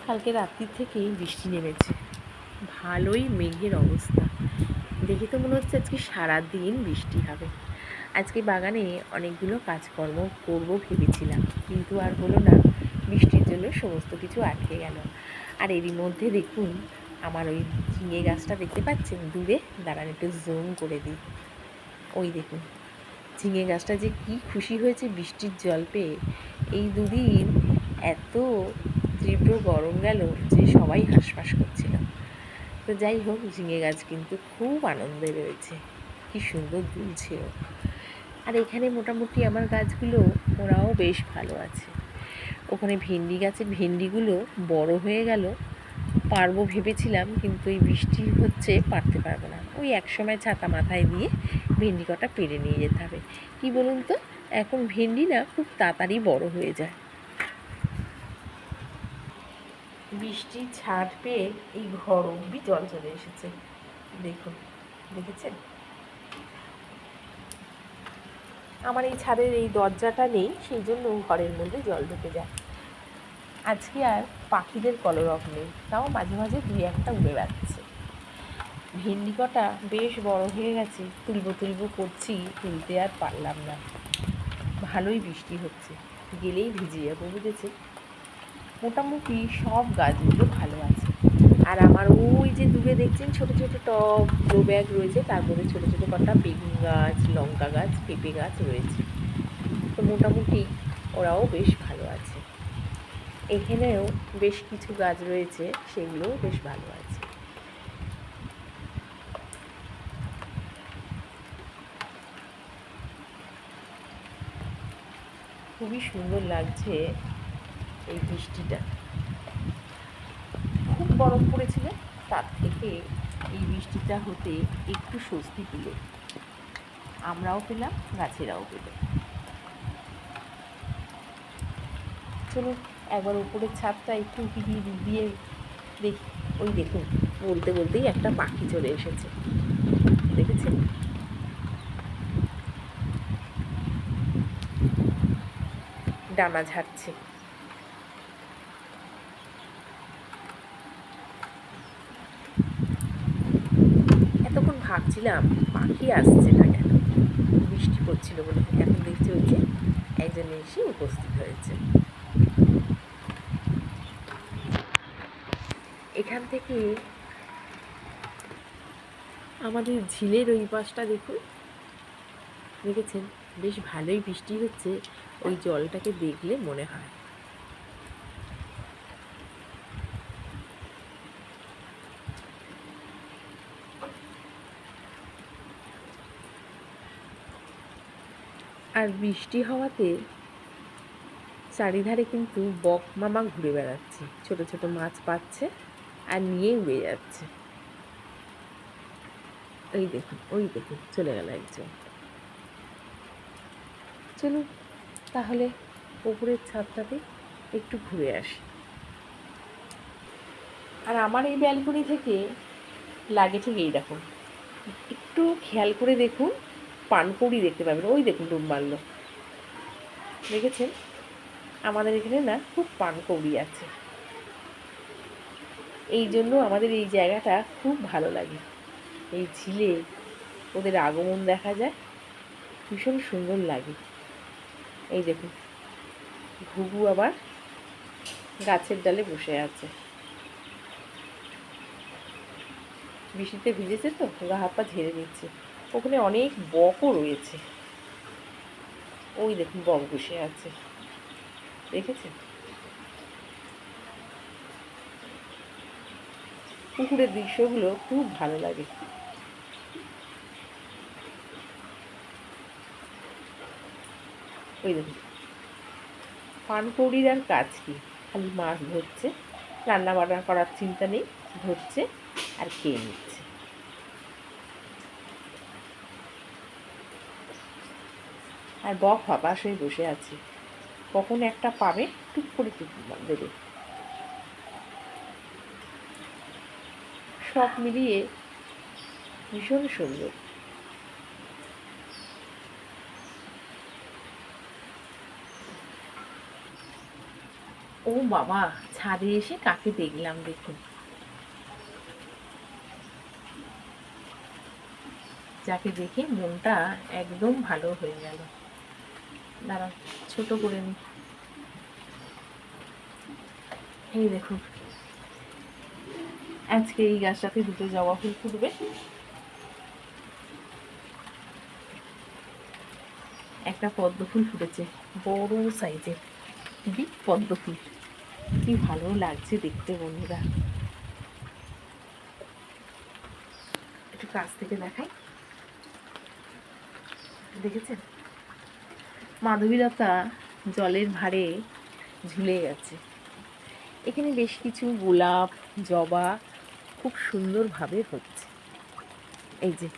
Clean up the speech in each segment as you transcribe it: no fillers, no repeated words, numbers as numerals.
কালকে রাত্রির থেকেই বৃষ্টি নেমেছে, ভালোই মেঘের অবস্থা। দেখে তো মনে হচ্ছে আজকে সারাদিন বৃষ্টি হবে। আজকে বাগানে অনেকগুলো কাজকর্ম করব ভেবেছিলাম, কিন্তু আর হলো না। বৃষ্টির জন্য সমস্ত কিছু আটকে গেল। আর এরই মধ্যে দেখুন, আমার ওই ঝিঙে গাছটা দেখতে পাচ্ছেন দূরে, দাঁড়ান একটু জুম করে দিই। ওই দেখুন, ঝিঙে গাছটা যে কি খুশি হয়েছে বৃষ্টির জল পেয়ে। এই দুদিন এত তীব্র গরম গেল যে সবাই হাঁসফাঁস করছিল। তো যাই হোক, ঝিঙে গাছ কিন্তু খুব আনন্দে রয়েছে, কি সুন্দর দুলছেও। আর এখানে মোটামুটি আমার গাছগুলো, ওরাও বেশ ভালো আছে। ওখানে ভেন্ডি গাছের ভেন্ডিগুলো বড় হয়ে গেল, পারবো ভেবেছিলাম, কিন্তু এই বৃষ্টি হচ্ছে, পারতে পারবো না। ওই এক সময় ছাতা মাথায় দিয়ে ভেন্ডি কটা পেরে নিয়ে যেতে হবে। কি বলুন তো, এখন ভেন্ডি না খুব তাড়াতাড়ি বড় হয়ে যায়। বৃষ্টির ছাট পেয়ে এই ঘর অব্দি জল চলে এসেছে, দেখুন, দেখেছেন? আমার এই ছাদের এই দরজাটা নেই, সেই জন্য ঘরের মধ্যে জল ঢুকে যায়। আজকে আর পাখিদের কলরব নেই, তাও মাঝে মাঝে দুই একটা উড়ে বেড়াচ্ছে। ভেন্ডি কটা বেশ বড় হয়ে গেছে, তুলবো তুলবো করছি, তুলতে আর পারলাম না। ভালোই বৃষ্টি হচ্ছে, গেলেই ভিজে যাবো, বুঝেছে? মোটামুটি সব গাছগুলো ভালো আছে। আর আমার ওই যে দূরে দেখছেন ছোট ছোট টব গ্রো ব্যাগ রয়েছে, তার মধ্যে ছোটো ছোটো কটা বেগুন গাছ, লঙ্কা গাছ, পেঁপে গাছ রয়েছে। তো মোটামুটি ওরাও বেশ ভালো আছে। এখানেও বেশ কিছু গাছ রয়েছে, সেগুলোও বেশ ভালো আছে। খুবই সুন্দর লাগছে এই বৃষ্টিটা। খুব গরম পড়েছিল, তার থেকে এই বৃষ্টিটা হতে একটু স্বস্তি পেল। আমরাও পেলাম, গাছেরাও পেল। চলুন একবার উপরের ছাদটা একটু উঁকি দিয়ে দেখি। ওই দেখুন, বলতে বলতেই একটা পাখি চলে এসেছে, দেখেছেন? ডানা ঝাড়ছে। এতক্ষণ ভাবছিলাম পাখি আসছে না কেন, বৃষ্টি পড়ছিল বলে। এখন দেখছি ওই যে একজন এসে উপস্থিত হয়েছে। এখান থেকে আমাদের ঝিলের ওই পাশটা দেখুন, দেখেছেন? বেশ ভালোই বৃষ্টি হচ্ছে, ওই জলটাকে দেখলে মনে হয়। আর বৃষ্টি হওয়াতে চারিধারে কিন্তু বক মামা ঘুরে বেড়াচ্ছে, ছোট ছোট মাছ পাচ্ছে আর নিয়ে উড়ে যাচ্ছে। ওই দেখুন, ওই দেখুন, চলে গেল একজন। চলুন তাহলে উপরের ছাদটাতে একটু ঘুরে আসি। আর আমার এই ব্যালকনি থেকে লাগে ঠিক এই দেখুন, একটু খেয়াল করে দেখুন, পানকৌড়ি দেখতে পাবেন। ওই দেখুন ডুব মারলো, দেখেছেন? আমাদের এখানে না খুব পানকৌড়ি আছে, এই জন্য আমাদের এই জায়গাটা খুব ভালো লাগে। এই ঝিলে ওদের আগমন দেখা যায়, ভীষণ সুন্দর লাগে। এই দেখুন, ঘুঘু আবার গাছের ডালে বসে আছে। বৃষ্টিতে ভিজেছে তো, গা হাত পা ঝেড়ে নিচ্ছে। ওখানে অনেক বকও রয়েছে, ওই দেখুন বক বসে আছে, দেখেছেন? পুকুরের দৃশ্যগুলো খুব ভালো লাগে। ওই দেখুন, পানকৌড়ির আর কাজ কি, খালি মাছ ধরছে, রান্না বান্না করার চিন্তা নেই, ধরছে আর খেয়ে নিচ্ছে। আর বক হতাশ হয়ে বসে আছে, কখন একটা পাবে টুক করে টুক দেবে। সব মিলিয়ে ভীষণ সুন্দর। ও বাবা, ছাদে এসে কাকে দেখলাম দেখুন, যাকে দেখে মনটা একদম ভালো হয়ে গেল। দাঁড়াও, ছোট করে নি। এই দেখুন, আজকে এই গাছটাতে দুটো জবা ফুল ফুটবে। একটা পদ্ম ফুল ফুটেছে, বড় সাইজের বিগ পদ্ম ফুল। কি ভালো লাগছে দেখতে বন্ধুরা। একটু কাছ থেকে দেখাই, দেখেছেন? মাধবীলতা জলের ভারে ঝুলে গেছে। এখানে বেশ কিছু গোলাপ, জবা খুব সুন্দরভাবে হচ্ছে। এই যে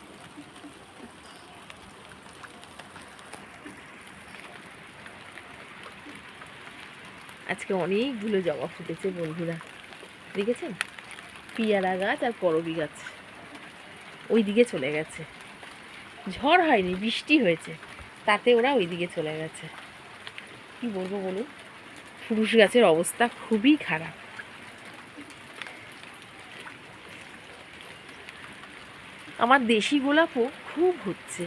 আজকে অনেকগুলো জবা ফুটেছে বন্ধুরা, দেখেছেন? পিয়ারা গাছ আর করবী গাছ ওই দিকে চলে গেছে। ঝড় হয়নি, বৃষ্টি হয়েছে, তাতে ওরা ওই দিকে চলে গেছে। কি বলবো বলুন, ফুরুষ গাছের অবস্থা খুবই খারাপ। আমার দেশি গোলাপও খুব হচ্ছে,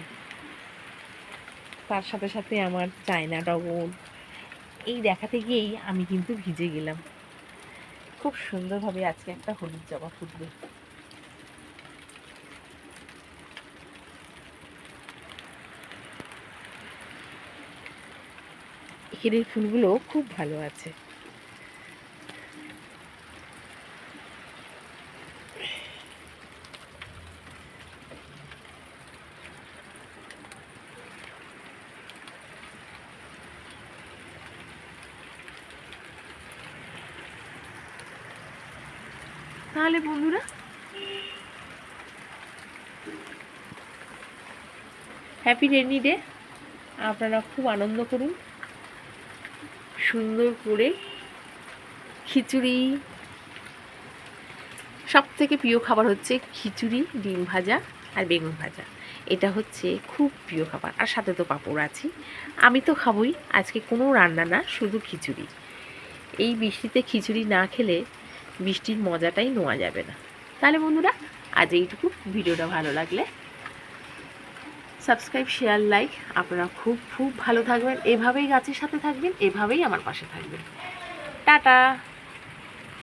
তার সাথে সাথে আমার চায়না ডবল। এই দেখাতে গিয়েই আমি কিন্তু ভিজে গেলাম। খুব সুন্দরভাবে আজকে একটা হলুদ জবা ফুটবে। এখানের ফুলগুলো খুব ভালো আছে। তাহলে বন্ধুরা, হ্যাপি রেনি ডে। আপনারা খুব আনন্দ করুন, সুন্দর করে খিচুড়ি। সব থেকে প্রিয় খাবার হচ্ছে খিচুড়ি, ডিম ভাজা আর বেগুন ভাজা। এটা হচ্ছে খুব প্রিয় খাবার, আর সাথে তো পাঁপড় আছে। আমি তো খাবই, আজকে কোনো রান্না না, শুধু খিচুড়ি। এই বৃষ্টিতে খিচুড়ি না খেলে বৃষ্টির মজাটাই নেওয়া যাবে না। তাহলে বন্ধুরা, আজ এইটুকু। ভিডিওটা ভালো লাগলে সাবস্ক্রাইব, শেয়ার, লাইক। আপনারা খুব খুব ভালো থাকবেন, এভাবেই গাছের সাথে থাকবেন, এভাবেই আমার পাশে থাকবেন। টাটা।